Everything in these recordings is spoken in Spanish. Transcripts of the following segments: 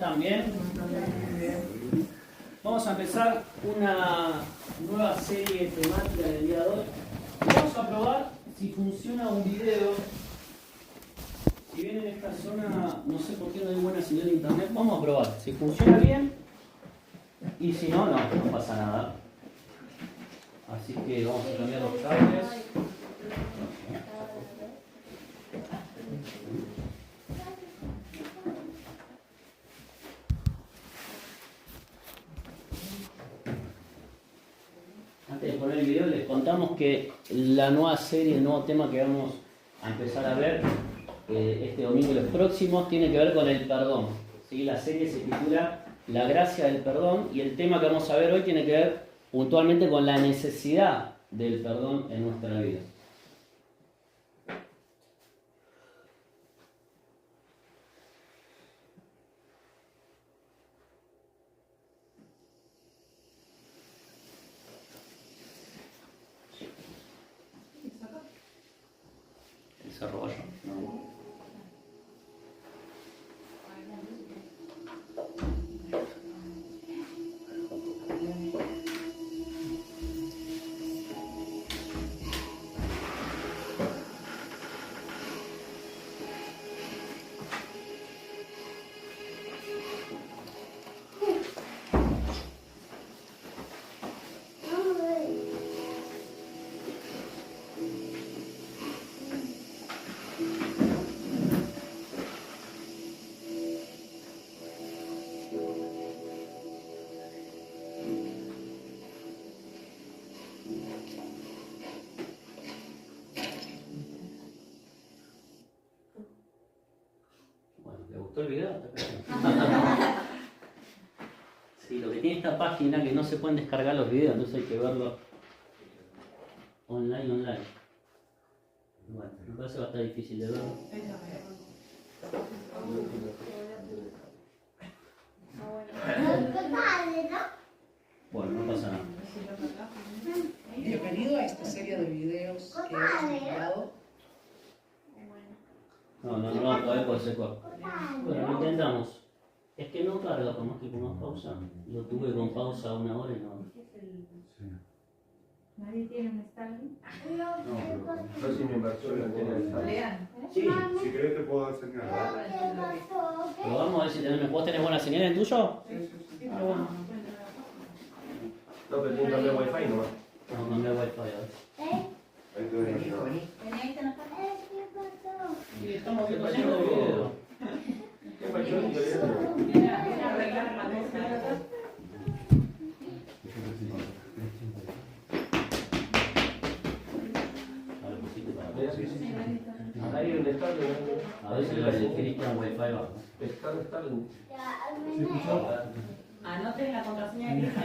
están bien? Vamos a empezar una nueva serie temática del día de hoy. Vamos a probar si funciona un video. Si bien en esta zona no sé por qué no hay buena señal de internet, vamos a probar si funciona bien y si no, no pasa nada. Así que vamos a cambiar los cables. Antes de poner el video les contamos que la nueva serie, el nuevo tema que vamos a empezar a ver este domingo y los próximos tiene que ver con el perdón. ¿Sí? La serie se titula La gracia del perdón y el tema que vamos a ver hoy tiene que ver puntualmente con la necesidad del perdón en nuestra vida. Desarrollo. No. ¿Le gustó el video? Sí, lo que tiene esta página que no se pueden descargar los videos, entonces hay que verlo online. Bueno, me parece que va a estar difícil de verlo. Bueno, no pasa nada. Bienvenido a esta serie de videos que hemos titulado. No, todavía puede ser corto. Bueno, lo intentamos. Es que no carga, por más que pongas pausa. Lo tuve con pausa 1 hora y no. ¿Nadie tiene un Stalin? No sé si mi inversor tiene Lean. Sí, Si querés te puedo enseñar. pero vamos a ver si vos tenés buena señal en tuyo. Pero bueno, No, pero tiene que cambiar wifi nomás. Vamos a cambiar wifi ahora. Ahí te voy a enseñar. Y estamos viendo el video. ¿Qué mayor y qué viene a arreglar la mesa. Ahí donde está, A ver si el Cristian wifi va. está. Anoten la contraseña de Cristian.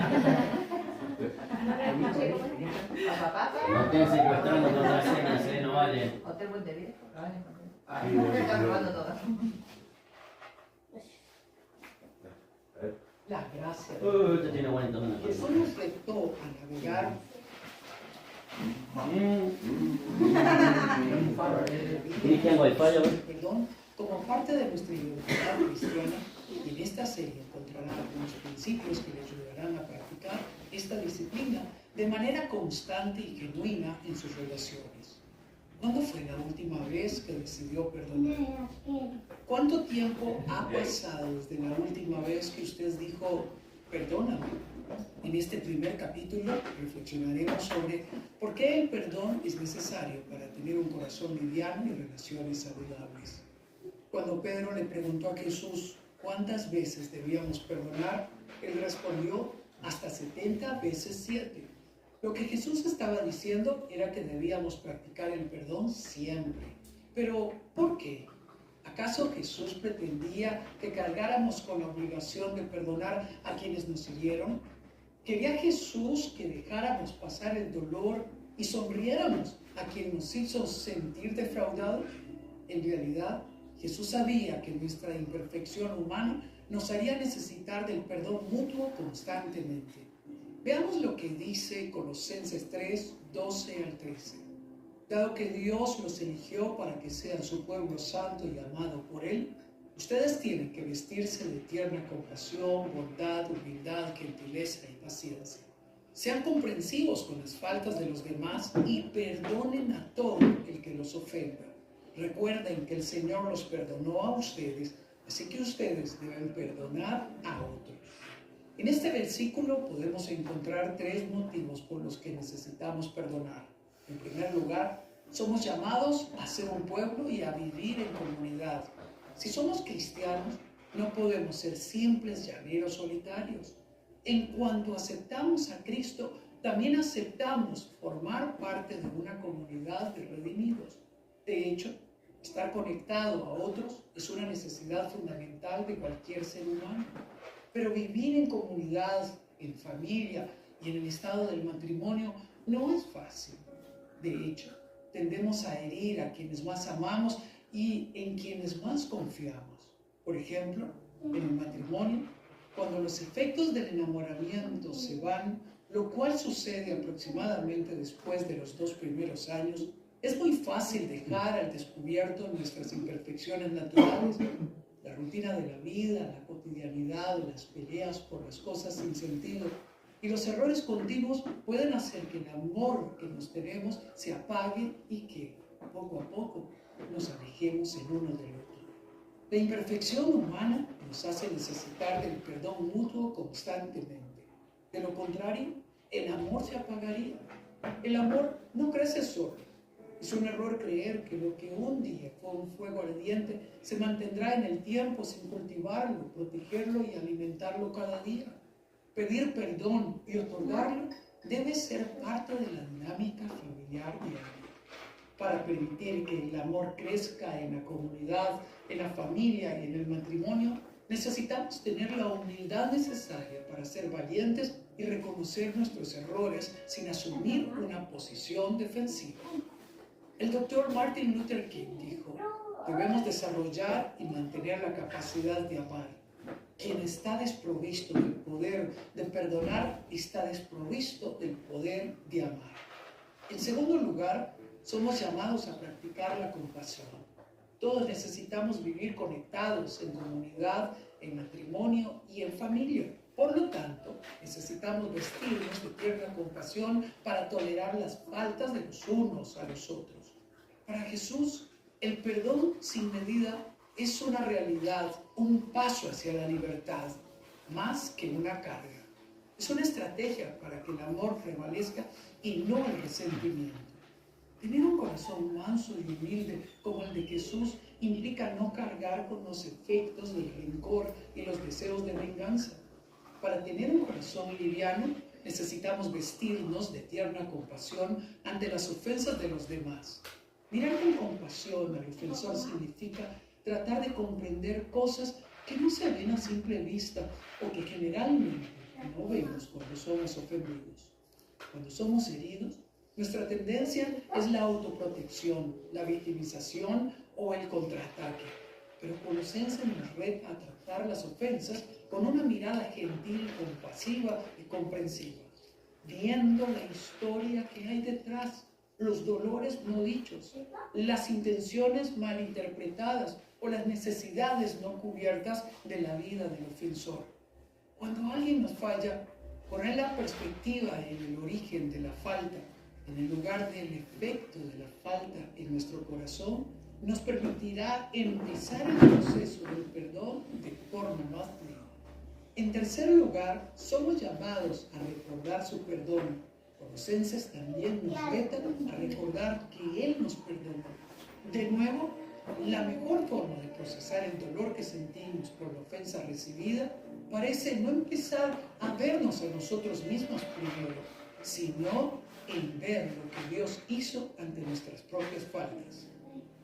No estén secuestrando contraseñas, no vale. Hotel Montevideo. Ahí, Está probando todas. La gracia. Este tiene buen tono. Jesús nos retó a navegar Cristian wifi, a ver. perdón, como parte de nuestra identidad cristiana. Y en esta serie encontrarán algunos principios que le ayudarán a practicar esta disciplina de manera constante y genuina en sus relaciones. ¿Cuándo fue la última vez que decidió perdonar? ¿Cuánto tiempo ha pasado desde la última vez que usted dijo, perdóname? En este primer capítulo reflexionaremos sobre por qué el perdón es necesario para tener un corazón liviano y relaciones saludables. Cuando Pedro le preguntó a Jesús cuántas veces debíamos perdonar, él respondió hasta 70 veces 7. Lo que Jesús estaba diciendo era que debíamos practicar el perdón siempre. Pero, ¿por qué? ¿Acaso Jesús pretendía que cargáramos con la obligación de perdonar a quienes nos hirieron? ¿Quería Jesús que dejáramos pasar el dolor y sonriéramos a quien nos hizo sentir defraudados? En realidad, Jesús sabía que nuestra imperfección humana nos haría necesitar del perdón mutuo constantemente. Veamos lo que dice Colosenses 3, 12 al 13. Dado que Dios los eligió para que sean su pueblo santo y amado por Él, Ustedes tienen que vestirse de tierna compasión, bondad, humildad, gentileza y paciencia. Sean comprensivos con las faltas de los demás y perdonen a todo el que los ofenda. Recuerden que el Señor los perdonó a ustedes, así que ustedes deben perdonar a otros. En este versículo podemos encontrar 3 motivos por los que necesitamos perdonar. En primer lugar, somos llamados a ser un pueblo y a vivir en comunidad. Si somos cristianos, no podemos ser simples llaneros solitarios. En cuanto aceptamos a Cristo, también aceptamos formar parte de una comunidad de redimidos. De hecho, estar conectado a otros es una necesidad fundamental de cualquier ser humano. Pero vivir en comunidad, en familia y en el estado del matrimonio no es fácil. De hecho, tendemos a herir a quienes más amamos y en quienes más confiamos. Por ejemplo, en el matrimonio, cuando los efectos del enamoramiento se van, lo cual sucede aproximadamente después de los 2 primeros años, es muy fácil dejar al descubierto nuestras imperfecciones naturales. La rutina de la vida, la cotidianidad, las peleas por las cosas sin sentido y los errores continuos pueden hacer que el amor que nos tenemos se apague y que, poco a poco, nos alejemos el uno del otro. La imperfección humana nos hace necesitar del perdón mutuo constantemente. De lo contrario, el amor se apagaría. El amor no crece solo. Es un error creer que lo que un día fue un fuego ardiente se mantendrá en el tiempo sin cultivarlo, protegerlo y alimentarlo cada día. Pedir perdón y otorgarlo debe ser parte de la dinámica familiar diaria. Para permitir que el amor crezca en la comunidad, en la familia y en el matrimonio, necesitamos tener la humildad necesaria para ser valientes y reconocer nuestros errores sin asumir una posición defensiva. El doctor Martin Luther King dijo: debemos desarrollar y mantener la capacidad de amar. Quien está desprovisto del poder de perdonar está desprovisto del poder de amar. En segundo lugar, somos llamados a practicar la compasión. Todos necesitamos vivir conectados en comunidad, en matrimonio y en familia. Por lo tanto, necesitamos vestirnos de tierna compasión para tolerar las faltas de los unos a los otros. Para Jesús, el perdón sin medida es una realidad, un paso hacia la libertad, más que una carga. Es una estrategia para que el amor prevalezca y no el resentimiento. Tener un corazón manso y humilde como el de Jesús implica no cargar con los efectos del rencor y los deseos de venganza. Para tener un corazón liviano, necesitamos vestirnos de tierna compasión ante las ofensas de los demás. Mirar con compasión al ofensor significa tratar de comprender cosas que no se ven a simple vista o que generalmente no vemos cuando somos ofendidos. Cuando somos heridos, nuestra tendencia es la autoprotección, la victimización o el contraataque. Pero Colosenses nos reta a tratar las ofensas con una mirada gentil, compasiva y comprensiva, viendo la historia que hay detrás, los dolores no dichos, las intenciones malinterpretadas o las necesidades no cubiertas de la vida del ofensor. Cuando alguien nos falla, poner la perspectiva en el origen de la falta, en el lugar del efecto de la falta en nuestro corazón, nos permitirá empezar el proceso del perdón de forma más plena. En tercer lugar, somos llamados a recordar su perdón. Colosenses también nos reta a recordar que Él nos perdonó. De nuevo, la mejor forma de procesar el dolor que sentimos por la ofensa recibida parece no empezar a vernos a nosotros mismos primero, sino en ver lo que Dios hizo ante nuestras propias faltas.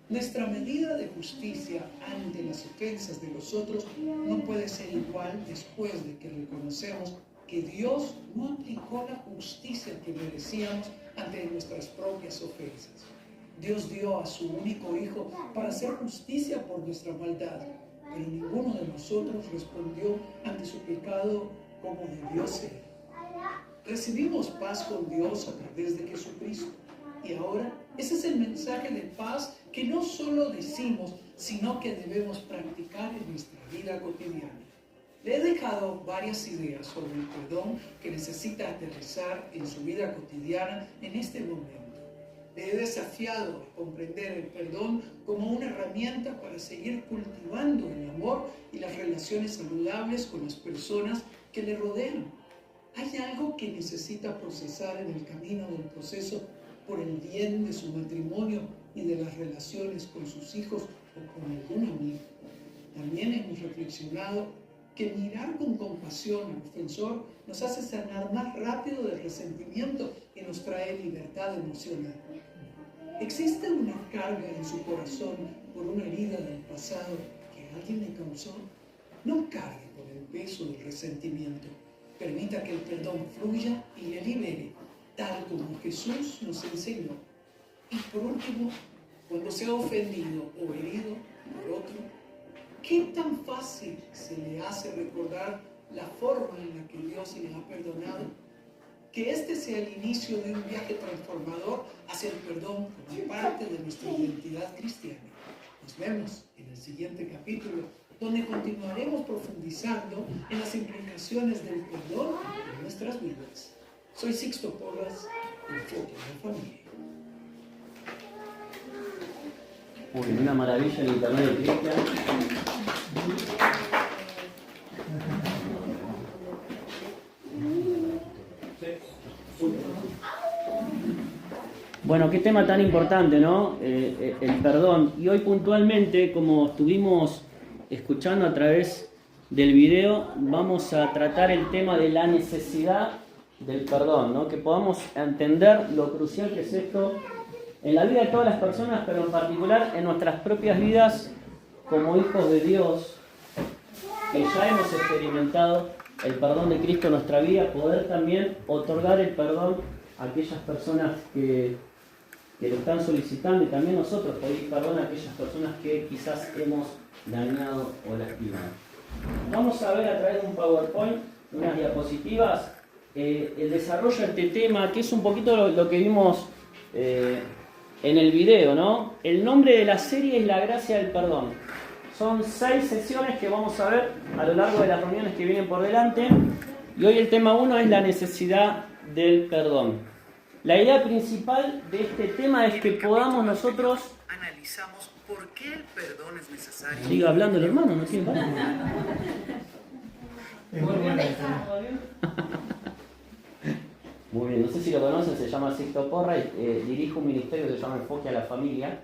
Nuestra medida de justicia ante las ofensas de los otros no puede ser igual después de que reconocemos que Dios no aplicó la justicia que merecíamos ante nuestras propias ofensas. Dios dio a su único Hijo para hacer justicia por nuestra maldad, pero ninguno de nosotros respondió ante su pecado como debió ser. Recibimos paz con Dios a través de Jesucristo. Y ahora, ese es el mensaje de paz que no solo decimos, sino que debemos practicar en nuestra vida cotidiana. Le he dejado varias ideas sobre el perdón que necesita aterrizar en su vida cotidiana en este momento. Le he desafiado a comprender el perdón como una herramienta para seguir cultivando el amor y las relaciones saludables con las personas que le rodean. ¿Hay algo que necesita procesar en el camino del proceso por el bien de su matrimonio y de las relaciones con sus hijos o con algún amigo? También hemos reflexionado que mirar con compasión al ofensor nos hace sanar más rápido del resentimiento y nos trae libertad emocional. ¿Existe una carga en su corazón por una herida del pasado que alguien le causó? No cargue con el peso del resentimiento. Permita que el perdón fluya y le libere, tal como Jesús nos enseñó. Y por último, cuando se ha ofendido o herido por otro, ¿qué tan fácil se le hace recordar la forma en la que Dios le ha perdonado? Que este sea el inicio de un viaje transformador hacia el perdón como parte de nuestra identidad cristiana. Nos vemos en el siguiente capítulo, donde continuaremos profundizando en las implicaciones del perdón en nuestras vidas. Soy Sixto Porras, Enfoque en la Familia. Uy, una maravilla el internet de Cristian. Bueno, qué tema tan importante, ¿no? El perdón. Y hoy puntualmente, como estuvimos escuchando a través del video, vamos a tratar el tema de la necesidad del perdón, ¿no? Que podamos entender lo crucial que es esto en la vida de todas las personas, pero en particular en nuestras propias vidas como hijos de Dios, que ya hemos experimentado el perdón de Cristo en nuestra vida, poder también otorgar el perdón a aquellas personas que lo están solicitando, y también nosotros pedir perdón a aquellas personas que quizás hemos dañado o lastimado. Vamos a ver a través de un PowerPoint, unas diapositivas, el desarrollo de este tema, que es un poquito lo que vimos en el video, ¿no? El nombre de la serie es La Gracia del Perdón. Son 6 sesiones que vamos a ver a lo largo de las reuniones que vienen por delante. Y hoy el tema 1 es la necesidad del perdón. La idea principal de este tema es que podamos nosotros... Analizamos por qué el perdón es necesario. Siga hablando el hermano, no tiene palabras. Muy bien, no sé si lo conocen, se llama Sixto Porra, dirige un ministerio que se llama Enfoque a la Familia.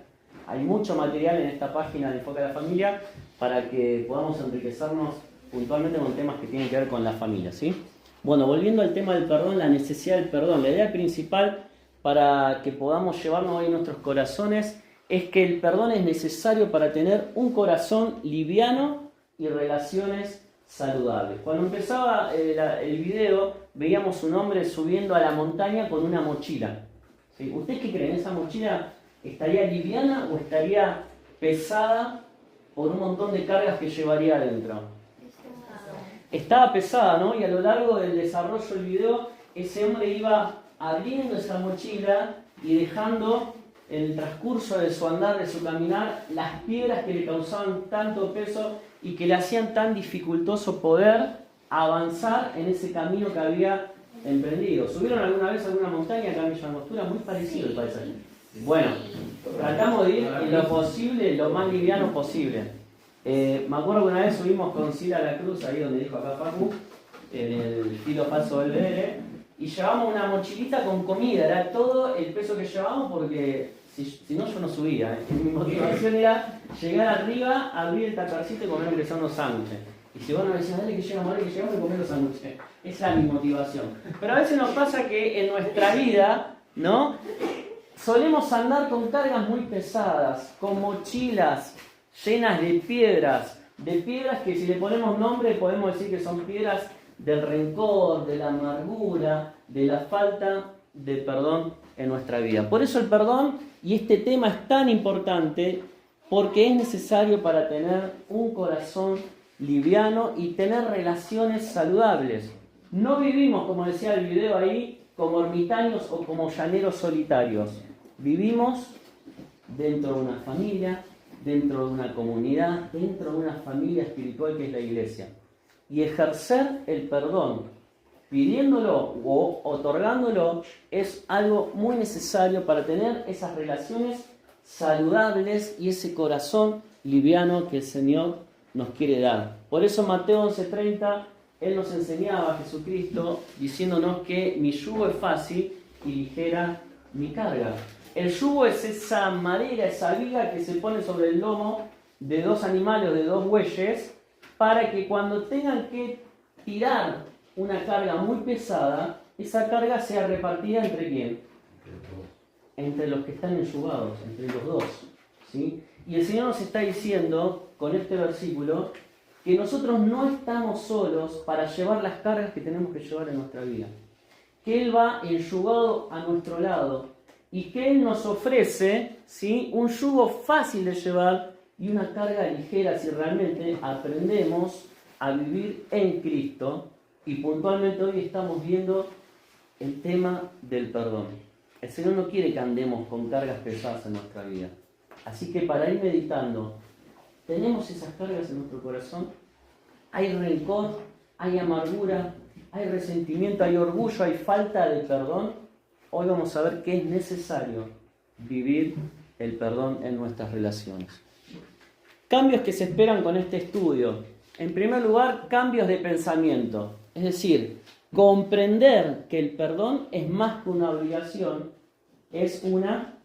Hay mucho material en esta página de Enfoque a la Familia para que podamos enriquecernos puntualmente con temas que tienen que ver con la familia, ¿sí? Bueno, volviendo al tema del perdón, la necesidad del perdón, la idea principal para que podamos llevarnos hoy en nuestros corazones es que el perdón es necesario para tener un corazón liviano y relaciones saludables. Cuando empezaba el video, veíamos un hombre subiendo a la montaña con una mochila, ¿sí? ¿Ustedes qué creen? ¿Esa mochila estaría liviana o estaría pesada por un montón de cargas que llevaría adentro? Estaba pesada, ¿no? Y a lo largo del desarrollo del video, ese hombre iba abriendo esa mochila y dejando en el transcurso de su andar, de su caminar, las piedras que le causaban tanto peso y que le hacían tan dificultoso poder avanzar en ese camino que había emprendido. ¿Subieron alguna vez a alguna montaña acá en Villa Angostura? Muy parecido el paisaje. Bueno, tratamos de ir en lo posible, lo más liviano posible. Me acuerdo que una vez subimos con Sila a la Cruz, ahí donde dijo acá Facu, en el Filo Falso del BL, y llevamos una mochilita con comida, era todo el peso que llevábamos porque si no yo no subía. Mi motivación era llegar arriba, abrir el taparcito y comer empezando unos sándwiches. Y si vos no me decías, dale que llegamos y comer los sándwiches. Esa es mi motivación. Pero a veces nos pasa que en nuestra vida, ¿no? Solemos andar con cargas muy pesadas, con mochilas llenas de piedras que si le ponemos nombre podemos decir que son piedras del rencor, de la amargura, de la falta de perdón en nuestra vida. Por eso el perdón y este tema es tan importante, porque es necesario para tener un corazón liviano y tener relaciones saludables. No vivimos, como decía el video ahí, como ermitaños o como llaneros solitarios. Vivimos dentro de una familia, dentro de una comunidad, dentro de una familia espiritual que es la iglesia. Y ejercer el perdón, pidiéndolo o otorgándolo, es algo muy necesario para tener esas relaciones saludables y ese corazón liviano que el Señor nos quiere dar. Por eso Mateo 11:30, Él nos enseñaba, Jesucristo, diciéndonos que mi yugo es fácil y ligera mi carga. El yugo es esa madera, esa viga que se pone sobre el lomo de dos animales, de dos bueyes, para que cuando tengan que tirar una carga muy pesada, esa carga sea repartida ¿entre quién? Entre los que están enyugados, entre los dos, ¿sí? Y el Señor nos está diciendo, con este versículo, que nosotros no estamos solos para llevar las cargas que tenemos que llevar en nuestra vida. Que Él va enyugado a nuestro lado y que Él nos ofrece, ¿sí?, un yugo fácil de llevar y una carga ligera si realmente aprendemos a vivir en Cristo. Y puntualmente hoy estamos viendo el tema del perdón. El Señor no quiere que andemos con cargas pesadas en nuestra vida. Así que para ir meditando, ¿tenemos esas cargas en nuestro corazón? ¿Hay rencor? ¿Hay amargura? ¿Hay resentimiento? ¿Hay orgullo? ¿Hay falta de perdón? Hoy vamos a ver que es necesario vivir el perdón en nuestras relaciones. Cambios que se esperan con este estudio. En primer lugar, cambios de pensamiento. Es decir, comprender que el perdón es más que una obligación, es una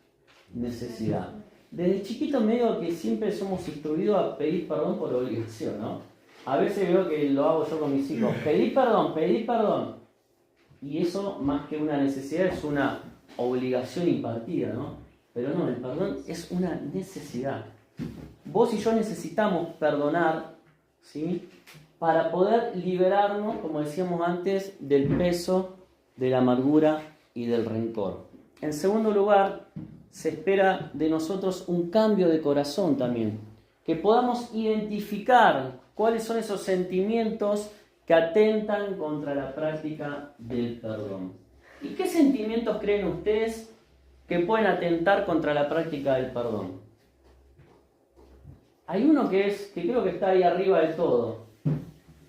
necesidad. Desde chiquito medio que siempre somos instruidos a pedir perdón por obligación, ¿no? A veces veo que lo hago yo con mis hijos. Pedir perdón. Y eso, más que una necesidad, es una obligación impartida, ¿no? Pero no, el perdón es una necesidad. Vos y yo necesitamos perdonar, ¿sí?, para poder liberarnos, como decíamos antes, del peso, de la amargura y del rencor. En segundo lugar, se espera de nosotros un cambio de corazón también, que podamos identificar cuáles son esos sentimientos que atentan contra la práctica del perdón. ¿Y qué sentimientos creen ustedes que pueden atentar contra la práctica del perdón? Hay uno que creo que está ahí arriba del todo,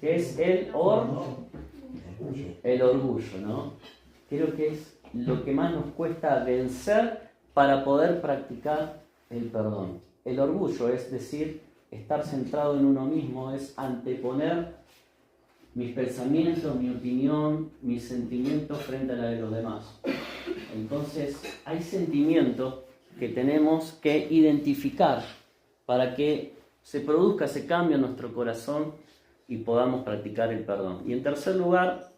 que es el orgullo, ¿no? Creo que es lo que más nos cuesta vencer para poder practicar el perdón. El orgullo, es decir, estar centrado en uno mismo, es anteponer mis pensamientos, mi opinión, mis sentimientos frente a la de los demás. Entonces, hay sentimientos que tenemos que identificar para que se produzca ese cambio en nuestro corazón y podamos practicar el perdón. Y en tercer lugar,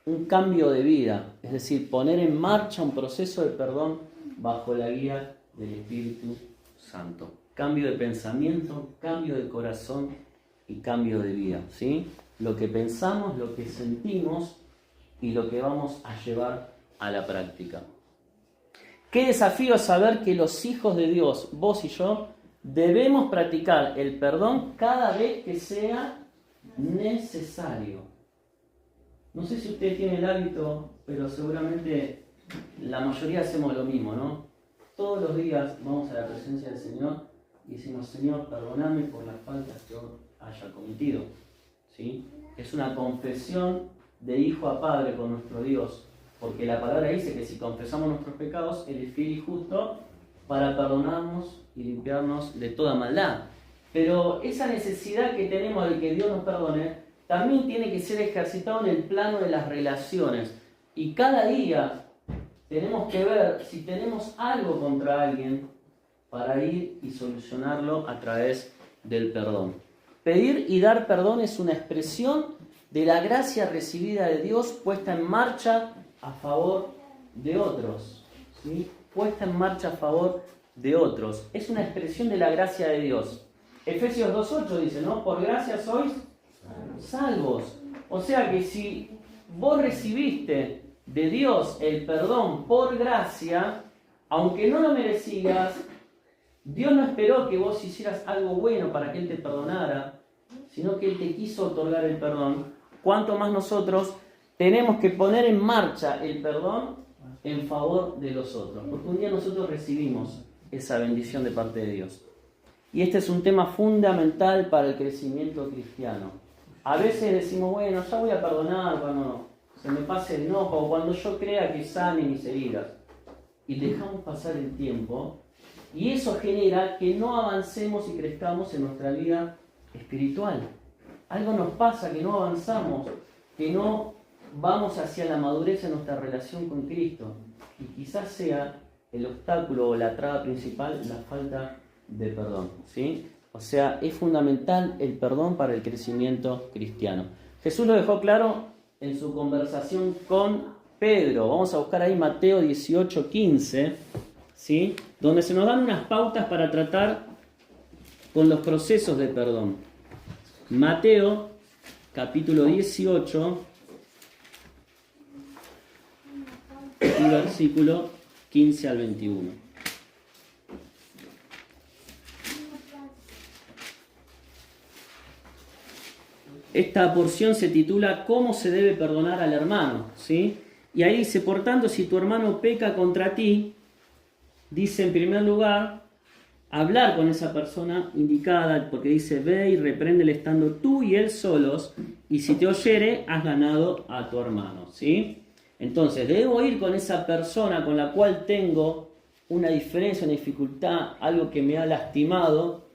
un cambio de vida, es decir, poner en marcha un proceso de perdón bajo la guía del Espíritu Santo. Cambio de pensamiento, cambio de corazón y cambio de vida, ¿sí? Lo que pensamos, lo que sentimos y lo que vamos a llevar a la práctica. Qué desafío saber que los hijos de Dios, vos y yo, debemos practicar el perdón cada vez que sea necesario. No sé si usted tiene el hábito, pero seguramente la mayoría hacemos lo mismo, ¿no? Todos los días vamos a la presencia del Señor y decimos: Señor, perdóname por las faltas que yo haya cometido, ¿sí? Es una confesión de hijo a padre con nuestro Dios, porque la palabra dice que si confesamos nuestros pecados, Él es fiel y justo para perdonarnos y limpiarnos de toda maldad. Pero esa necesidad que tenemos de que Dios nos perdone también tiene que ser ejercitado en el plano de las relaciones. Y cada día tenemos que ver si tenemos algo contra alguien para ir y solucionarlo a través del perdón. Pedir y dar perdón es una expresión de la gracia recibida de Dios puesta en marcha a favor de otros, ¿sí? Puesta en marcha a favor de otros. Es una expresión de la gracia de Dios. Efesios 2:8 dice, ¿no? Por gracia sois salvos. O sea que si vos recibiste de Dios el perdón por gracia, aunque no lo merecías, Dios no esperó que vos hicieras algo bueno para que Él te perdonara, sino que Él te quiso otorgar el perdón. Cuanto más nosotros tenemos que poner en marcha el perdón en favor de los otros, porque un día nosotros recibimos esa bendición de parte de Dios. Y este es un tema fundamental para el crecimiento cristiano. A veces decimos, bueno, ya voy a perdonar cuando se me pase el enojo o cuando yo crea que sane mis heridas. Y dejamos pasar el tiempo y eso genera que no avancemos y crezcamos en nuestra vida espiritual. Algo nos pasa, que no avanzamos, que no vamos hacia la madurez en nuestra relación con Cristo. Y quizás sea el obstáculo o la traba principal la falta de perdón, ¿sí? O sea, es fundamental el perdón para el crecimiento cristiano. Jesús lo dejó claro en su conversación con Pedro. Vamos a buscar ahí Mateo 18:15, ¿sí? Donde se nos dan unas pautas para tratar con los procesos de perdón. Mateo, capítulo 18, y versículo 15 al 21. Esta porción se titula ¿Cómo se debe perdonar al hermano? ¿Sí? Y ahí dice, por tanto, si tu hermano peca contra ti, dice en primer lugar, hablar con esa persona indicada, porque dice, ve y repréndele estando tú y él solos, y si te oyere, has ganado a tu hermano, ¿sí? Entonces, debo ir con esa persona con la cual tengo una diferencia, una dificultad, algo que me ha lastimado,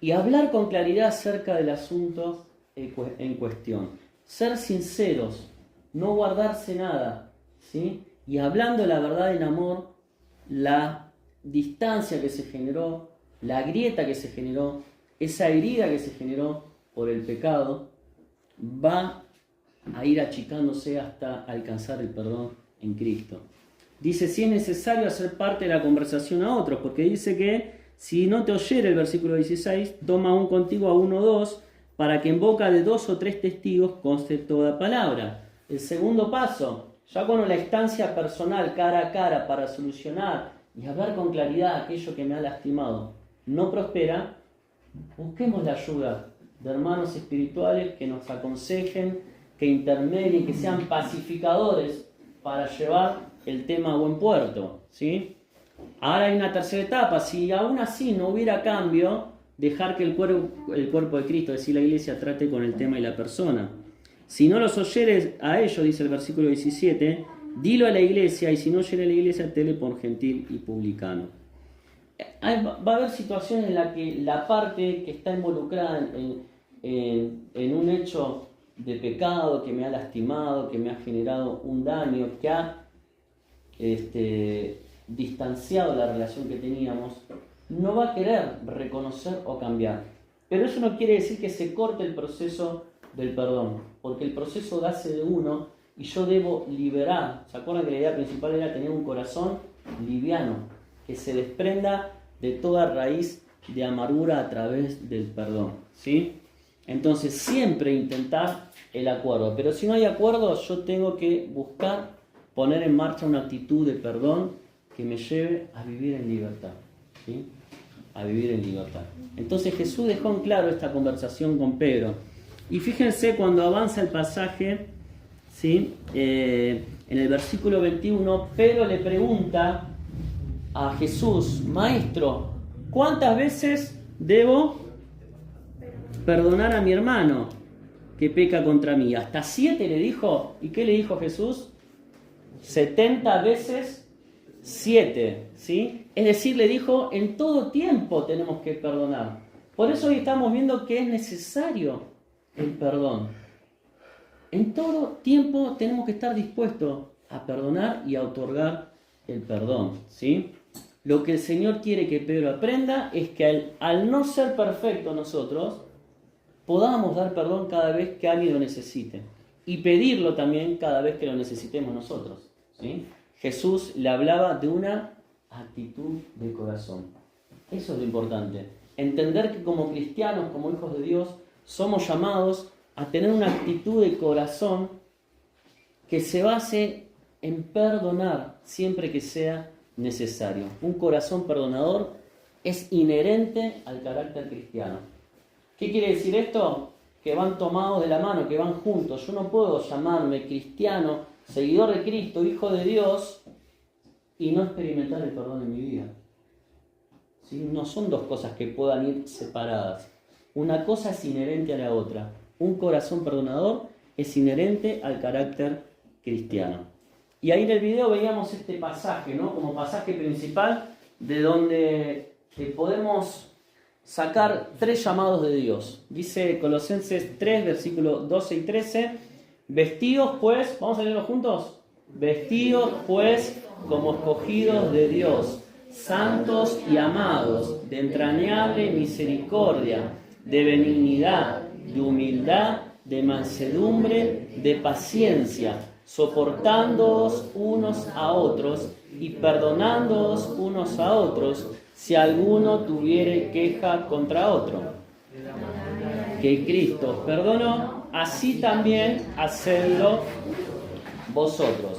y hablar con claridad acerca del asunto en cuestión. Ser sinceros, no guardarse nada, ¿sí? Y hablando la verdad en amor, la distancia que se generó, la grieta que se generó, esa herida que se generó por el pecado, va a ir achicándose hasta alcanzar el perdón en Cristo. Dice, si es necesario hacer parte de la conversación a otros, porque dice que si no te oyere, el versículo 16, toma aún contigo a 1 o 2, para que en boca de 2 o 3 testigos conste toda palabra. El segundo paso, ya con la instancia personal, cara a cara, para solucionar y hablar con claridad aquello que me ha lastimado, no prospera, busquemos la ayuda de hermanos espirituales que nos aconsejen, que intermedien, que sean pacificadores para llevar el tema a buen puerto, ¿sí? Ahora hay una tercera etapa, si aún así no hubiera cambio, dejar que el cuerpo de Cristo, es decir, la iglesia, trate con el tema y la persona. Si no los oyeres a ellos, dice el versículo 17, dilo a la iglesia, y si no oyere a la iglesia, tele por gentil y publicano. Va a haber situaciones en las que la parte que está involucrada en un hecho de pecado que me ha lastimado, que me ha generado un daño, que ha distanciado la relación que teníamos, no va a querer reconocer o cambiar. Pero eso no quiere decir que se corte el proceso del perdón, porque el proceso nace de uno y yo debo liberar. ¿Se acuerdan que la idea principal era tener un corazón liviano, que se desprenda de toda raíz de amargura a través del perdón, ¿sí? Entonces siempre intentar el acuerdo, pero si no hay acuerdo yo tengo que buscar poner en marcha una actitud de perdón que me lleve a vivir en libertad, ¿sí? A vivir en libertad. Entonces Jesús dejó en claro esta conversación con Pedro. Y fíjense cuando avanza el pasaje, ¿sí? En el versículo 21, Pedro le pregunta a Jesús, Maestro, ¿cuántas veces debo perdonar a mi hermano que peca contra mí? ¿Hasta 7 le dijo? ¿Y qué le dijo Jesús? 70 veces 7, ¿sí? Es decir, le dijo, en todo tiempo tenemos que perdonar. Por eso hoy estamos viendo que es necesario el perdón. En todo tiempo tenemos que estar dispuestos a perdonar y a otorgar el perdón, ¿sí? Lo que el Señor quiere que Pedro aprenda es que al no ser perfectos nosotros, podamos dar perdón cada vez que alguien lo necesite y pedirlo también cada vez que lo necesitemos nosotros, ¿sí? Jesús le hablaba de una actitud de corazón. Eso es lo importante. Entender que como cristianos, como hijos de Dios, somos llamados a tener una actitud de corazón que se base en perdonar siempre que sea necesario. Un corazón perdonador es inherente al carácter cristiano. ¿Qué quiere decir esto? Que van tomados de la mano, que van juntos. Yo no puedo llamarme cristiano, seguidor de Cristo, hijo de Dios, y no experimentar el perdón en mi vida. ¿sí? No son dos cosas que puedan ir separadas. Una cosa es inherente a la otra. Un corazón perdonador es inherente al carácter cristiano. Y ahí en el video veíamos este pasaje, ¿no? Como pasaje principal de donde podemos sacar 3 llamados de Dios. Dice Colosenses 3, versículos 12 y 13, vestidos pues, ¿vamos a leerlo juntos? Vestidos pues como escogidos de Dios, santos y amados, de entrañable misericordia, de benignidad, de humildad, de mansedumbre, de paciencia, soportándoos unos a otros y perdonándoos unos a otros, si alguno tuviere queja contra otro. Que Cristo perdonó, así también hacedlo vosotros.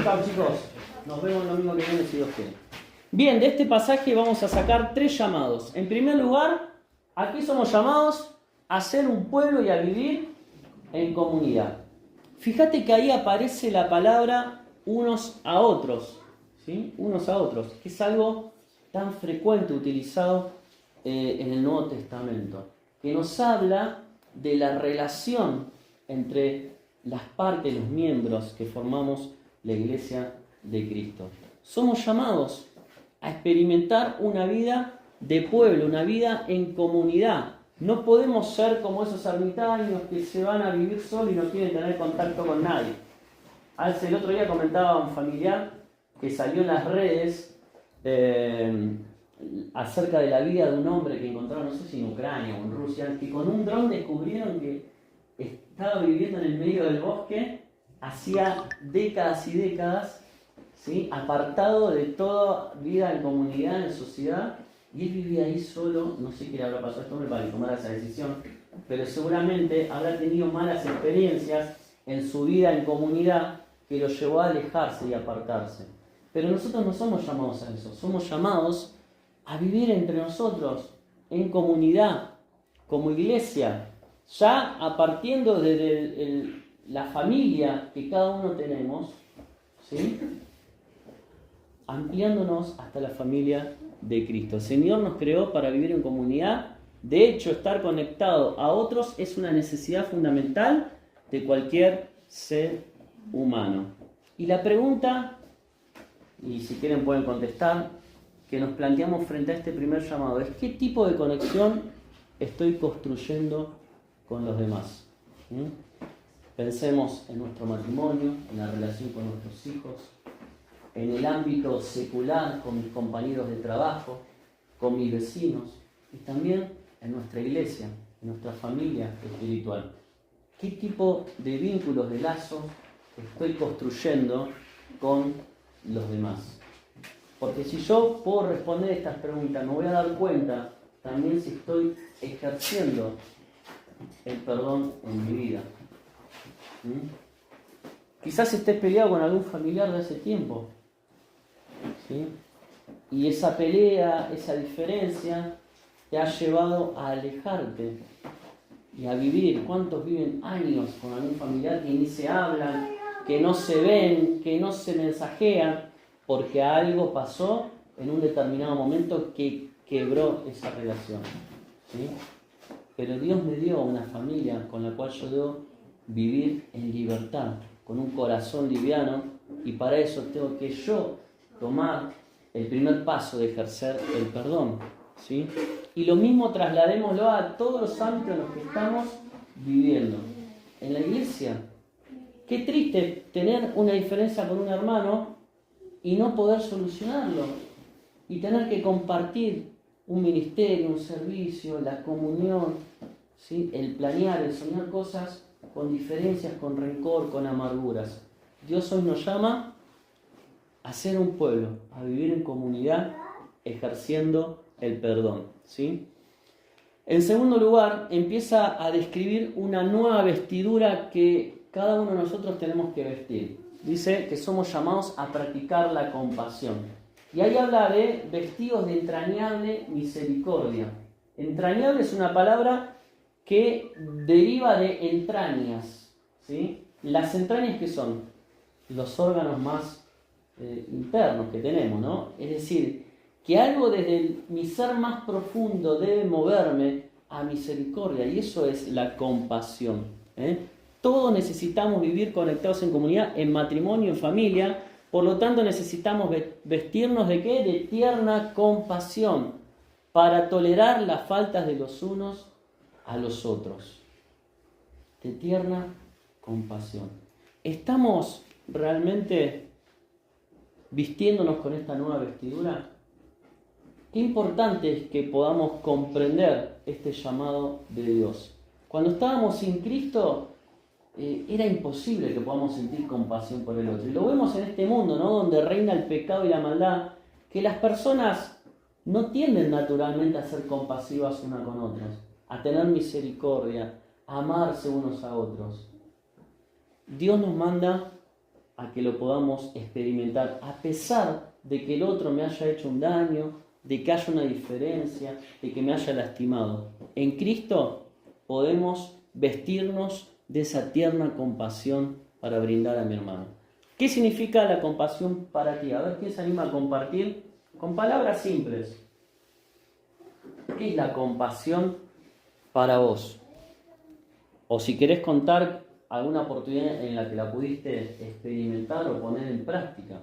Chao, chicos, nos vemos el domingo que viene si Dios quiere. Bien, de este pasaje vamos a sacar 3 llamados. En primer lugar, aquí somos llamados a ser un pueblo y a vivir en comunidad. Fíjate que ahí aparece la palabra unos a otros, ¿sí? Unos a otros, que es algo tan frecuente utilizado en el Nuevo Testamento, que nos habla de la relación entre las partes, los miembros que formamos la Iglesia de Cristo. Somos llamados a experimentar una vida de pueblo, una vida en comunidad. No podemos ser como esos ermitaños que se van a vivir solos y no quieren tener contacto con nadie. El otro día comentaba un familiar que salió en las redes acerca de la vida de un hombre que encontraron, no sé si en Ucrania o en Rusia, que con un dron descubrieron que estaba viviendo en el medio del bosque hacía décadas y décadas, ¿sí? Apartado de toda vida en comunidad, en sociedad, y él vivía ahí solo. No sé qué le habrá pasado a este hombre para que tomara esa decisión, pero seguramente habrá tenido malas experiencias en su vida en comunidad que lo llevó a alejarse y apartarse. Pero nosotros no somos llamados a eso, somos llamados a vivir entre nosotros, en comunidad, como iglesia, ya partiendo de la familia que cada uno tenemos, ¿sí? Ampliándonos hasta la familia de Cristo. El Señor nos creó para vivir en comunidad. De hecho, estar conectado a otros es una necesidad fundamental de cualquier ser humano. Y la pregunta, y si quieren pueden contestar, que nos planteamos frente a este primer llamado es: ¿qué tipo de conexión estoy construyendo con los demás? Pensemos en nuestro matrimonio, en la relación con nuestros hijos, en el ámbito secular, con mis compañeros de trabajo, con mis vecinos, y también en nuestra iglesia, en nuestra familia espiritual. ¿Qué tipo de vínculos, de lazos estoy construyendo con los demás? Porque si yo puedo responder estas preguntas, me voy a dar cuenta también si estoy ejerciendo el perdón en mi vida. Quizás estés peleado con algún familiar de hace tiempo, ¿sí? Y esa pelea, esa diferencia te ha llevado a alejarte y a vivir. ¿Cuántos viven años con algún familiar que ni se hablan, que no se ven, que no se mensajean, porque algo pasó en un determinado momento que quebró esa relación, ¿sí? Pero Dios me dio una familia con la cual yo debo vivir en libertad, con un corazón liviano, y para eso tengo que yo tomar el primer paso de ejercer el perdón, ¿sí? Y lo mismo trasladémoslo a todos los ámbitos en los que estamos viviendo. En la iglesia, qué triste tener una diferencia con un hermano y no poder solucionarlo, y tener que compartir un ministerio, un servicio, la comunión, ¿sí? El planear, el soñar cosas con diferencias, con rencor, con amarguras. Dios hoy nos llama a ser un pueblo, a vivir en comunidad, ejerciendo el perdón, ¿sí? En segundo lugar, empieza a describir una nueva vestidura que cada uno de nosotros tenemos que vestir. Dice que somos llamados a practicar la compasión. Y ahí habla de vestidos de entrañable misericordia. Entrañable es una palabra que deriva de entrañas, ¿sí? Las entrañas, ¿qué son? Los órganos más internos que tenemos, ¿no? Es decir, que algo desde mi ser más profundo debe moverme a misericordia, y eso es la compasión. Todos necesitamos vivir conectados en comunidad, en matrimonio, en familia, por lo tanto necesitamos vestirnos ¿de qué? De tierna compasión, para tolerar las faltas de los unos a los otros. De tierna compasión. ¿Estamos realmente vistiéndonos con esta nueva vestidura? Qué importante es que podamos comprender este llamado de Dios. Cuando estábamos sin Cristo, era imposible que podamos sentir compasión por el otro. Y lo vemos en este mundo, ¿no? Donde reina el pecado y la maldad, que las personas no tienden naturalmente a ser compasivas unas con otras, a tener misericordia, a amarse unos a otros. Dios nos manda a que lo podamos experimentar, a pesar de que el otro me haya hecho un daño, de que haya una diferencia, de que me haya lastimado. En Cristo podemos vestirnos de esa tierna compasión para brindar a mi hermano. ¿Qué significa la compasión para ti? A ver, ¿quién se anima a compartir? Con palabras simples. ¿Qué es la compasión para vos? O si querés contar alguna oportunidad en la que la pudiste experimentar o poner en práctica.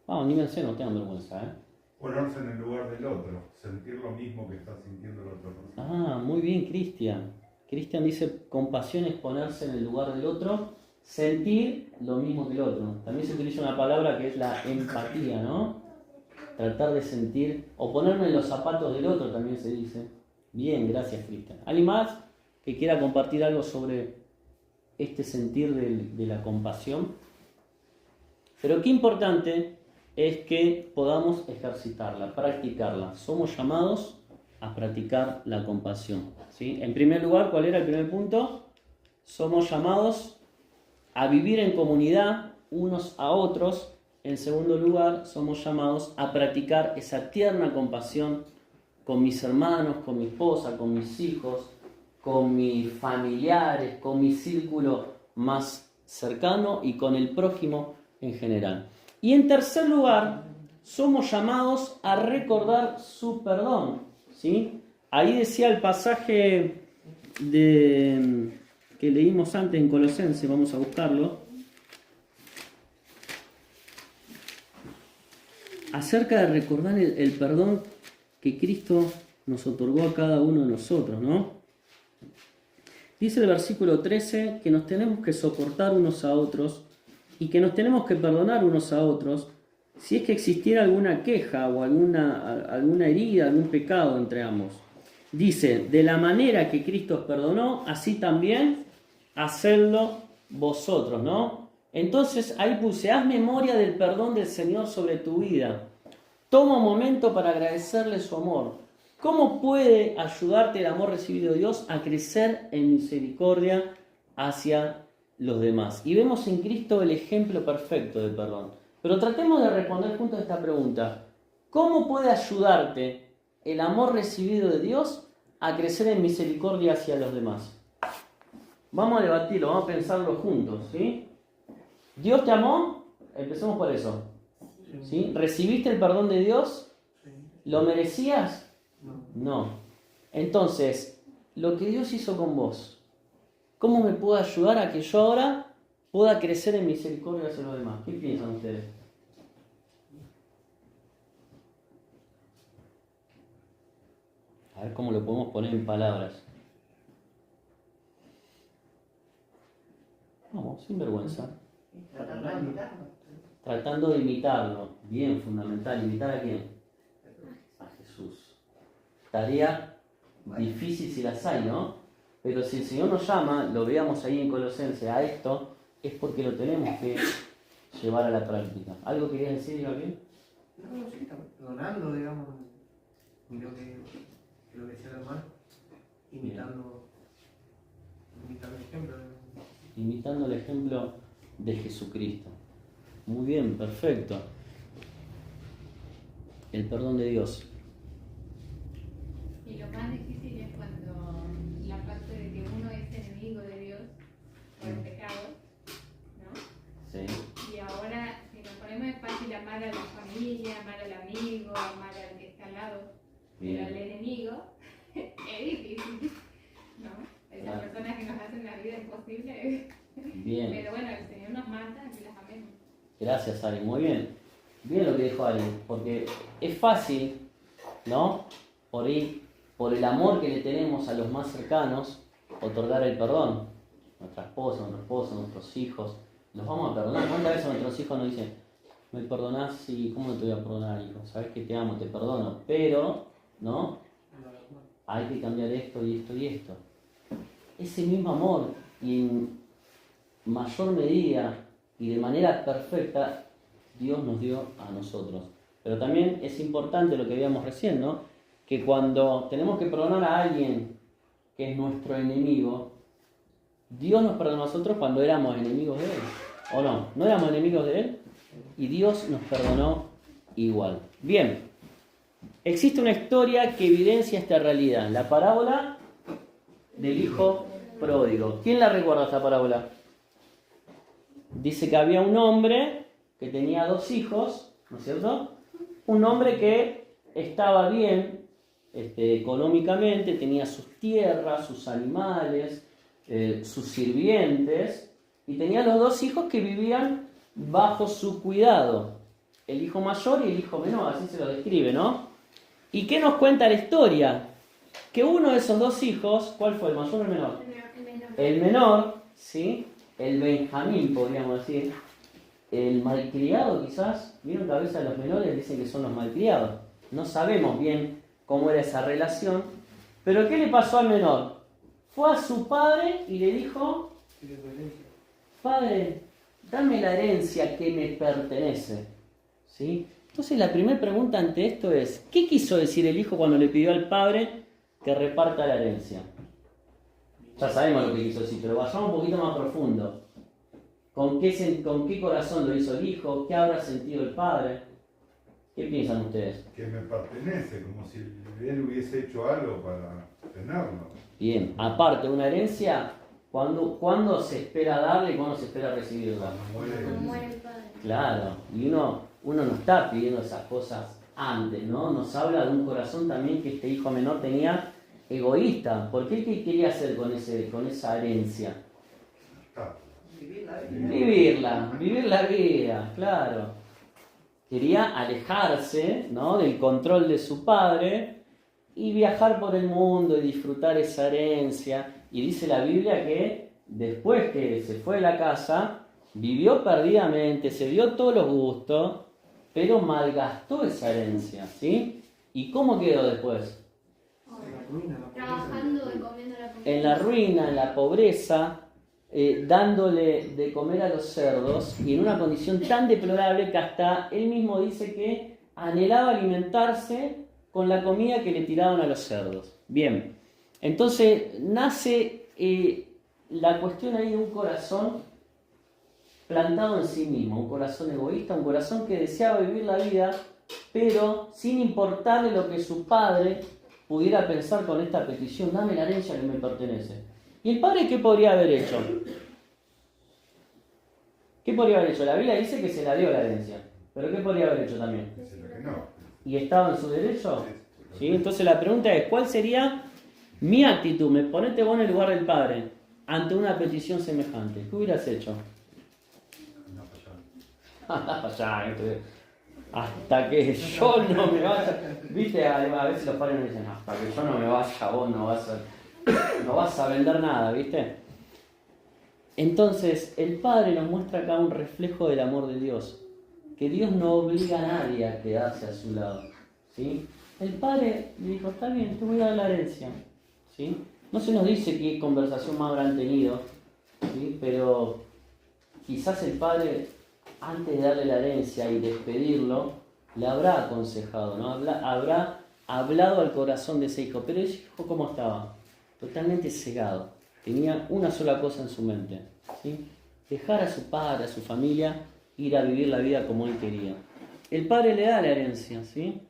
Vamos, anímense, no tengan vergüenza, Ponerse en el lugar del otro, sentir lo mismo que está sintiendo la otra persona. Muy bien, Cristian. Cristian dice, compasión es ponerse en el lugar del otro, sentir lo mismo que el otro. También se utiliza una palabra que es la empatía, ¿no? Tratar de sentir, o ponerme en los zapatos del otro también se dice. Bien, gracias, Cristian. ¿Alguien más que quiera compartir algo sobre este sentir de la compasión? Pero qué importante es que podamos ejercitarla, practicarla. Somos llamados a practicar la compasión, ¿sí? En primer lugar, ¿cuál era el primer punto? Somos llamados a vivir en comunidad unos a otros. En segundo lugar, somos llamados a practicar esa tierna compasión con mis hermanos, con mi esposa, con mis hijos, con mis familiares, con mi círculo más cercano y con el prójimo en general. Y en tercer lugar, somos llamados a recordar su perdón, ¿sí? Ahí decía el pasaje que leímos antes en Colosenses, vamos a buscarlo, acerca de recordar el perdón que Cristo nos otorgó a cada uno de nosotros, ¿no? Dice el versículo 13 que nos tenemos que soportar unos a otros y que nos tenemos que perdonar unos a otros si es que existiera alguna queja o alguna herida, algún pecado entre ambos. Dice, de la manera que Cristo os perdonó, así también hacedlo vosotros, ¿no? Entonces ahí puse, haz memoria del perdón del Señor sobre tu vida. Toma un momento para agradecerle su amor. ¿Cómo puede ayudarte el amor recibido de Dios a crecer en misericordia hacia los demás? Y vemos en Cristo el ejemplo perfecto del perdón. Pero tratemos de responder juntos esta pregunta. ¿Cómo puede ayudarte el amor recibido de Dios a crecer en misericordia hacia los demás? Vamos a debatirlo, vamos a pensarlo juntos, ¿sí? ¿Dios te amó? Empecemos por eso. ¿Sí? ¿Recibiste el perdón de Dios? ¿Lo merecías? No. Entonces, lo que Dios hizo con vos, ¿cómo me puede ayudar a que yo ahora pueda crecer en misericordia hacia los demás? ¿Qué piensan ustedes? A ver cómo lo podemos poner en palabras. Vamos, sin vergüenza. Tratando de imitarlo. Bien, fundamental. ¿Imitar a quién? A Jesús. Tarea difícil si las hay, ¿no? Pero si el Señor nos llama, lo veamos ahí en Colosenses, a esto, es porque lo tenemos que llevar a la práctica. ¿Algo querías decir, Gabriel? No, sí, perdonando, digamos, lo que decía el hermano, imitando el ejemplo. Imitando el ejemplo de Jesucristo. Muy bien, perfecto. El perdón de Dios. Y lo más difícil es cuando la parte de que uno es enemigo de Dios por el pecado, ¿no? Sí. Y ahora, si nos ponemos está al lado. Bien. Pero el enemigo es difícil, ¿no? Esas Claro. personas que nos hacen la vida imposible. Bien. Pero bueno, el Señor nos manda que las amemos. Gracias, Ari. Muy bien. Bien lo que dijo Ari, porque es fácil, ¿no? Por el amor que le tenemos a los más cercanos, otorgar el perdón. Nuestra esposa, nuestro esposo, nuestros hijos. Los vamos a perdonar. ¿Cuántas veces nuestros hijos nos dicen, me perdonás? Sí, ¿cómo no te voy a perdonar, hijo? Sabes que te amo, te perdono. Pero, ¿no? Hay que cambiar esto y esto y esto. Ese mismo amor, y en mayor medida y de manera perfecta, Dios nos dio a nosotros. Pero también es importante lo que veíamos recién, ¿no? Que cuando tenemos que perdonar a alguien que es nuestro enemigo, Dios nos perdonó a nosotros cuando éramos enemigos de Él. ¿O no? ¿No éramos enemigos de Él? Y Dios nos perdonó igual. Bien. Existe una historia que evidencia esta realidad. La parábola del hijo pródigo. ¿Quién la recuerda esta parábola? Dice que había un hombre que tenía 2 hijos, ¿no es cierto? Un hombre que estaba bien económicamente, tenía sus tierras, sus animales, sus sirvientes, y tenía los 2 hijos que vivían bajo su cuidado, el hijo mayor y el hijo menor, así se lo describe, ¿no? ¿Y qué nos cuenta la historia? Que uno de esos 2 hijos, ¿cuál fue, el mayor o el menor? El menor, ¿sí? El Benjamín, podríamos decir, el malcriado quizás. ¿Vieron que a veces a los menores dicen que son los malcriados? No sabemos bien cómo era esa relación, pero ¿qué le pasó al menor? Fue a su padre y le dijo, padre, dame la herencia que me pertenece, ¿sí? Entonces la primera pregunta ante esto es, ¿qué quiso decir el hijo cuando le pidió al padre que reparta la herencia? Ya sabemos lo que quiso decir, pero vayamos un poquito más profundo. ¿Con qué corazón lo hizo el hijo? ¿Qué habrá sentido el padre? ¿Qué piensan ustedes? Que me pertenece, como si él hubiese hecho algo para tenerlo. Bien, aparte, una herencia, ¿cuándo se espera darle y cuándo se espera recibirla? Cuando muere el padre. Claro, y uno no está pidiendo esas cosas antes, ¿no? Nos habla de un corazón también que este hijo menor tenía egoísta. ¿Por qué? ¿Qué quería hacer con esa herencia? Vivir la vida, claro. Quería alejarse, ¿no?, del control de su padre y viajar por el mundo y disfrutar esa herencia. Y dice la Biblia que después que se fue de la casa, vivió perdidamente, se dio todos los gustos, pero malgastó esa herencia, ¿sí? ¿Y cómo quedó después? Trabajando y comiendo la comida. En la ruina, en la pobreza, dándole de comer a los cerdos y en una condición tan deplorable que hasta él mismo dice que anhelaba alimentarse con la comida que le tiraban a los cerdos. Bien, entonces nace la cuestión ahí de un corazón plantado en sí mismo, un corazón egoísta, un corazón que deseaba vivir la vida, pero sin importarle lo que su padre pudiera pensar con esta petición, dame la herencia que me pertenece. ¿Y el padre qué podría haber hecho? ¿Qué podría haber hecho? La Biblia dice que se la dio la herencia, pero ¿qué podría haber hecho también? Decirle que no. ¿Y estaba en su derecho? ¿Sí? Entonces la pregunta es, ¿cuál sería mi actitud? Me ponete vos en el lugar del padre ante una petición semejante. ¿Qué hubieras hecho? Hasta que yo no me vaya. ¿Viste? A veces los padres me dicen, hasta que yo no me vaya, vos no vas a vender nada, ¿viste? Entonces, el Padre nos muestra acá un reflejo del amor de Dios. Que Dios no obliga a nadie a quedarse a su lado, ¿sí? El Padre le dijo, está bien, te voy a dar la herencia, ¿sí? No se nos dice qué conversación más habrán tenido, ¿sí? Pero quizás el Padre, antes de darle la herencia y despedirlo, le habrá aconsejado, ¿no? Habrá hablado al corazón de ese hijo. Pero ese hijo, ¿cómo estaba? Totalmente cegado. Tenía una sola cosa en su mente, ¿sí? Dejar a su padre, a su familia, ir a vivir la vida como él quería. El padre le da la herencia, ¿sí?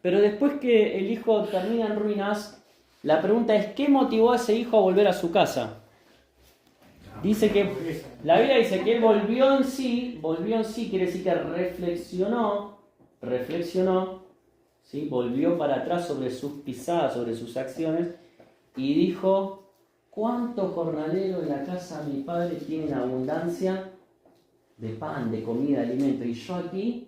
Pero después que el hijo termina en ruinas, la pregunta es, ¿qué motivó a ese hijo a volver a su casa? Dice que, la Biblia dice que él volvió en sí, quiere decir que reflexionó, ¿sí? Volvió para atrás sobre sus pisadas, sobre sus acciones, y dijo: ¿cuántos jornaleros en la casa de mi padre tienen abundancia de pan, de comida, de alimento? Y yo aquí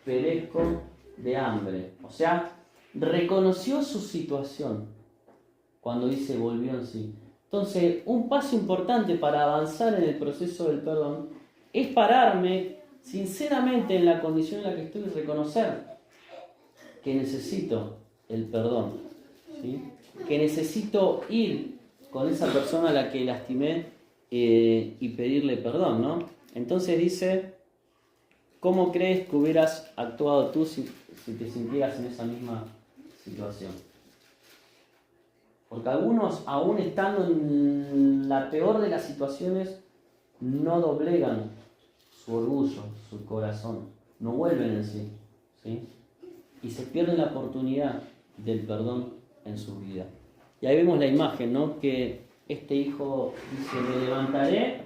perezco de hambre. O sea, reconoció su situación cuando dice volvió en sí. Entonces, un paso importante para avanzar en el proceso del perdón es pararme sinceramente en la condición en la que estoy y reconocer que necesito el perdón, ¿sí? Que necesito ir con esa persona a la que lastimé y pedirle perdón, ¿no? Entonces dice: ¿cómo crees que hubieras actuado tú si te sintieras en esa misma situación? Porque algunos, aún estando en la peor de las situaciones, no doblegan su orgullo, su corazón, no vuelven en sí, ¿sí? Y se pierden la oportunidad del perdón en su vida. Y ahí vemos la imagen, ¿no? Que este hijo dice: me levantaré,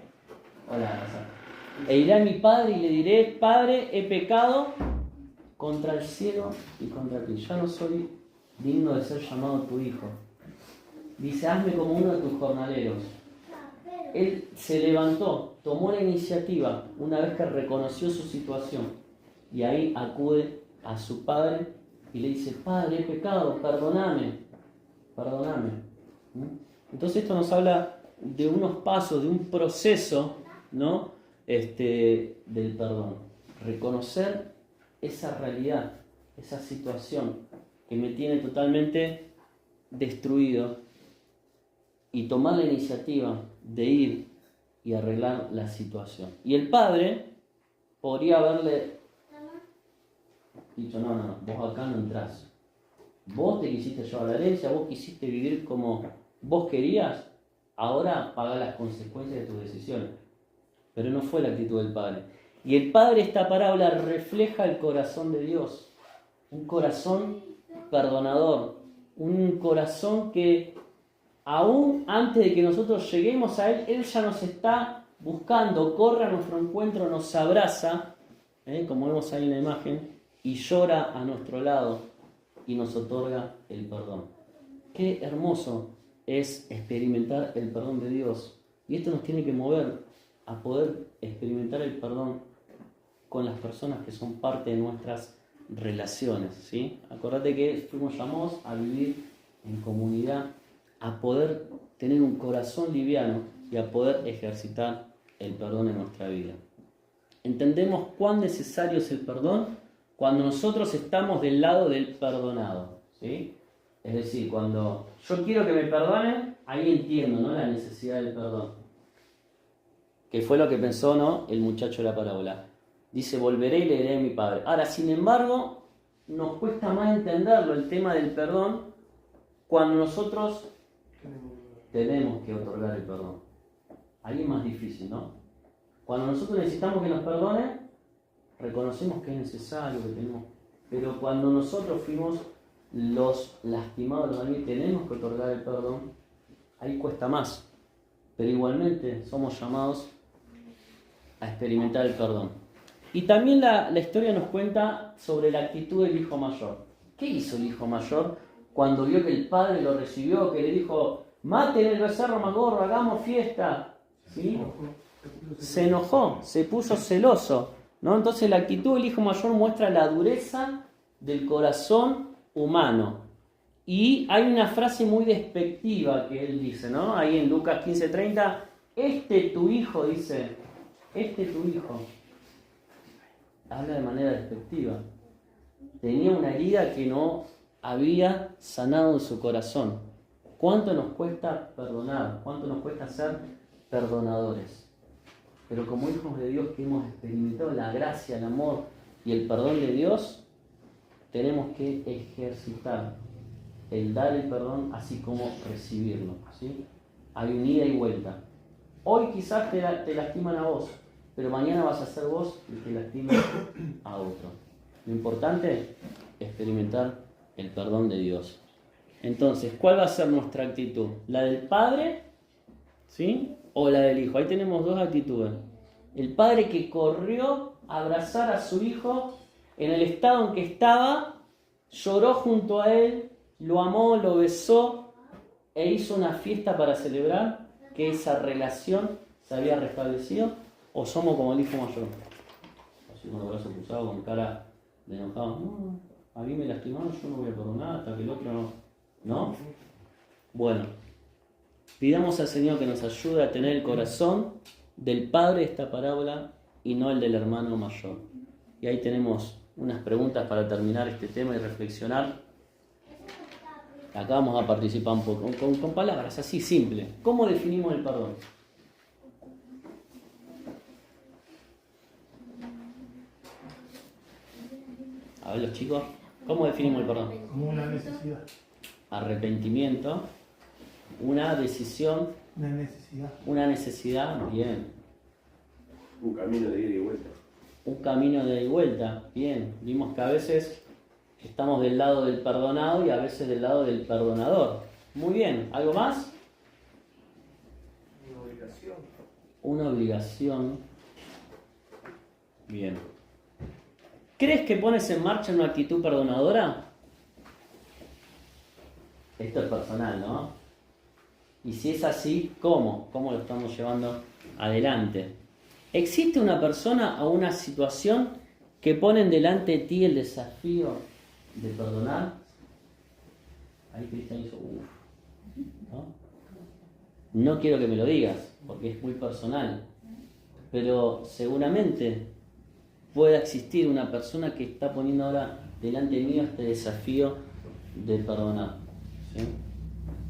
e iré a mi padre y le diré: Padre, he pecado contra el cielo y contra ti. Ya no soy digno de ser llamado tu hijo. Dice: hazme como uno de tus jornaleros. Él se levantó, tomó la iniciativa una vez que reconoció su situación, y ahí acude a su padre y le dice: Padre, he pecado, perdóname. Entonces esto nos habla de unos pasos, de un proceso, ¿no? Del perdón. Reconocer esa realidad, esa situación que me tiene totalmente destruido, y tomar la iniciativa de ir y arreglar la situación. Y el padre podría haberle dicho: no, vos acá no entrás. Vos te quisiste llevar la herencia, vos quisiste vivir como vos querías, ahora pagá las consecuencias de tus decisiones. Pero no fue la actitud del padre. Y el padre, esta parábola refleja el corazón de Dios. Un corazón perdonador. Un corazón que aún antes de que nosotros lleguemos a Él ya nos está buscando, corre a nuestro encuentro, nos abraza, como vemos ahí en la imagen, y llora a nuestro lado y nos otorga el perdón. Qué hermoso es experimentar el perdón de Dios. Y esto nos tiene que mover a poder experimentar el perdón con las personas que son parte de nuestras relaciones, ¿sí? Acordate que fuimos llamados a vivir en comunidad, a poder tener un corazón liviano y a poder ejercitar el perdón en nuestra vida. Entendemos cuán necesario es el perdón cuando nosotros estamos del lado del perdonado, ¿sí? Es decir, cuando yo quiero que me perdonen, ahí entiendo, ¿no?, la necesidad del perdón. Que fue lo que pensó, ¿no?, el muchacho de la parábola. Dice: volveré y le diré a mi padre. Ahora, sin embargo, nos cuesta más entenderlo, el tema del perdón, cuando nosotros tenemos que otorgar el perdón. Ahí es más difícil, ¿no? Cuando nosotros necesitamos que nos perdonen, reconocemos que es necesario, que tenemos. Pero cuando nosotros fuimos los lastimados, los dañados, tenemos que otorgar el perdón, ahí cuesta más. Pero igualmente somos llamados a experimentar el perdón. Y también la historia nos cuenta sobre la actitud del hijo mayor. ¿Qué hizo el hijo mayor cuando vio que el padre lo recibió, que le dijo: maten el becerro más gordo, hagamos fiesta? ¿Sí? Se enojó, se puso celoso, ¿no? Entonces la actitud del hijo mayor muestra la dureza del corazón humano. Y hay una frase muy despectiva que él dice, ¿no? Ahí en Lucas 15:30, tu hijo, dice, tu hijo. Habla de manera despectiva. Tenía una herida que no había sanado en su corazón. ¿Cuánto nos cuesta perdonar? ¿Cuánto nos cuesta ser perdonadores? Pero como hijos de Dios que hemos experimentado la gracia, el amor y el perdón de Dios, tenemos que ejercitar el dar el perdón así como recibirlo, ¿sí? Hay un ida y vuelta. Hoy quizás te lastiman a vos, pero mañana vas a ser vos el que lastima a otro. Lo importante es experimentar el perdón de Dios. Entonces, ¿cuál va a ser nuestra actitud? ¿La del padre? ¿Sí? ¿O la del hijo? Ahí tenemos dos actitudes. El padre que corrió a abrazar a su hijo en el estado en que estaba, lloró junto a él, lo amó, lo besó e hizo una fiesta para celebrar que esa relación se había restablecido? ¿O somos como el hijo mayor? Así con los brazos cruzados, con cara de enojado. No, a mí me lastimaron, yo no voy a perdonar hasta que el otro no. ¿No? Bueno, pidamos al Señor que nos ayude a tener el corazón del padre de esta parábola y no el del hermano mayor. Y ahí tenemos unas preguntas para terminar este tema y reflexionar. Acá vamos a participar un poco con palabras así simples. ¿Cómo definimos el perdón? A ver los chicos, ¿cómo definimos el perdón? Como una necesidad. Arrepentimiento, una decisión, Una necesidad. una necesidad, bien. Un camino de ida y vuelta. Un camino de ida y vuelta, bien. Vimos que a veces estamos del lado del perdonado y a veces del lado del perdonador. Muy bien, ¿algo más? Una obligación. Una obligación. Bien. ¿Crees que pones en marcha una actitud perdonadora? Esto es personal, ¿no? Y si es así, ¿cómo? ¿Cómo lo estamos llevando adelante? ¿Existe una persona o una situación que ponen delante de ti el desafío de perdonar? Ahí Cristian hizo, ¿no? No quiero que me lo digas, porque es muy personal, pero seguramente pueda existir una persona que está poniendo ahora delante mío este desafío de perdonar, ¿sí?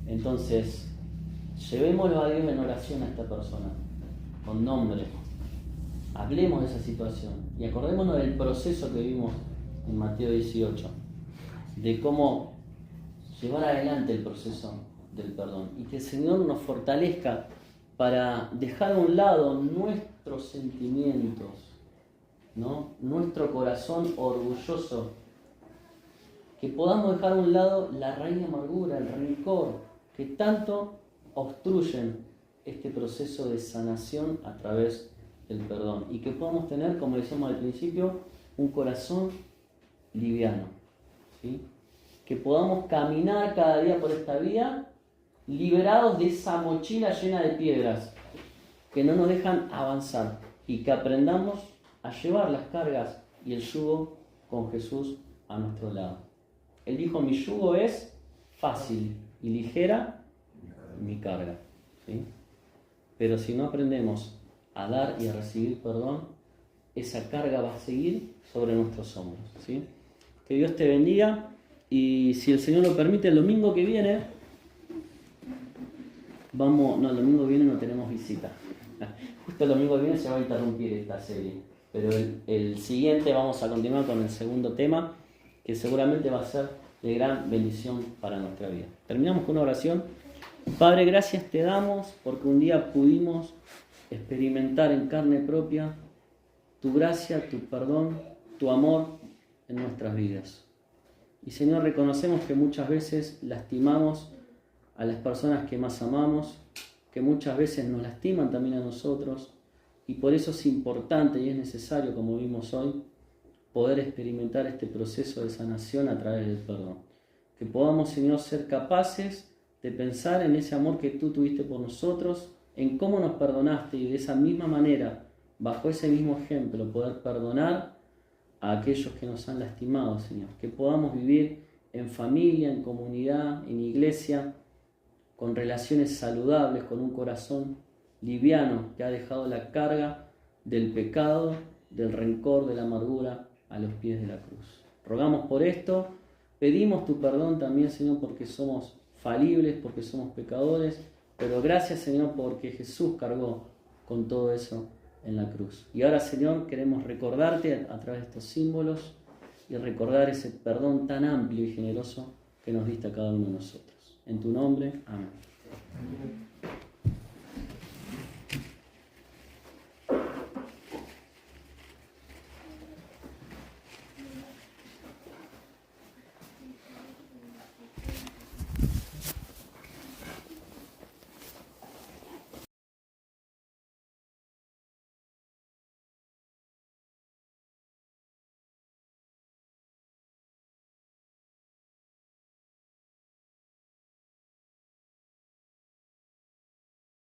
Entonces, llevémoslo a Dios en oración a esta persona, con nombre. Hablemos de esa situación y acordémonos del proceso que vimos en Mateo 18, de cómo llevar adelante el proceso del perdón y que el Señor nos fortalezca para dejar a un lado nuestros sentimientos, ¿no? Nuestro corazón orgulloso, que podamos dejar a un lado la raíz de amargura, el rencor, que tanto obstruyen este proceso de sanación a través del perdón y que podamos tener, como decíamos al principio, un corazón liviano, ¿sí? Que podamos caminar cada día por esta vida liberados de esa mochila llena de piedras que no nos dejan avanzar y que aprendamos a llevar las cargas y el yugo con Jesús a nuestro lado. Él dijo, mi yugo es fácil y ligera mi carga, ¿sí? Pero si no aprendemos a dar y a recibir perdón, esa carga va a seguir sobre nuestros hombros, ¿sí? Que Dios te bendiga y si el Señor lo permite, el domingo que viene el domingo que viene no tenemos visita. Justo el domingo que viene se va a interrumpir esta serie, pero el siguiente vamos a continuar con el segundo tema, que seguramente va a ser de gran bendición para nuestra vida. Terminamos con una oración. Padre, gracias te damos porque un día pudimos experimentar en carne propia tu gracia, tu perdón, tu amor en nuestras vidas. Y Señor, reconocemos que muchas veces lastimamos a las personas que más amamos, que muchas veces nos lastiman también a nosotros, y por eso es importante y es necesario, como vimos hoy, poder experimentar este proceso de sanación a través del perdón. Que podamos, Señor, ser capaces de pensar en ese amor que tú tuviste por nosotros, en cómo nos perdonaste y de esa misma manera, bajo ese mismo ejemplo, poder perdonar a aquellos que nos han lastimado, Señor. Que podamos vivir en familia, en comunidad, en iglesia, con relaciones saludables, con un corazón liviano que ha dejado la carga del pecado, del rencor, de la amargura a los pies de la cruz. Rogamos por esto, pedimos tu perdón también, Señor, porque somos falibles, porque somos pecadores, pero gracias, Señor, porque Jesús cargó con todo eso en la cruz. Y ahora, Señor, queremos recordarte a través de estos símbolos y recordar ese perdón tan amplio y generoso que nos diste a cada uno de nosotros. En tu nombre, amén.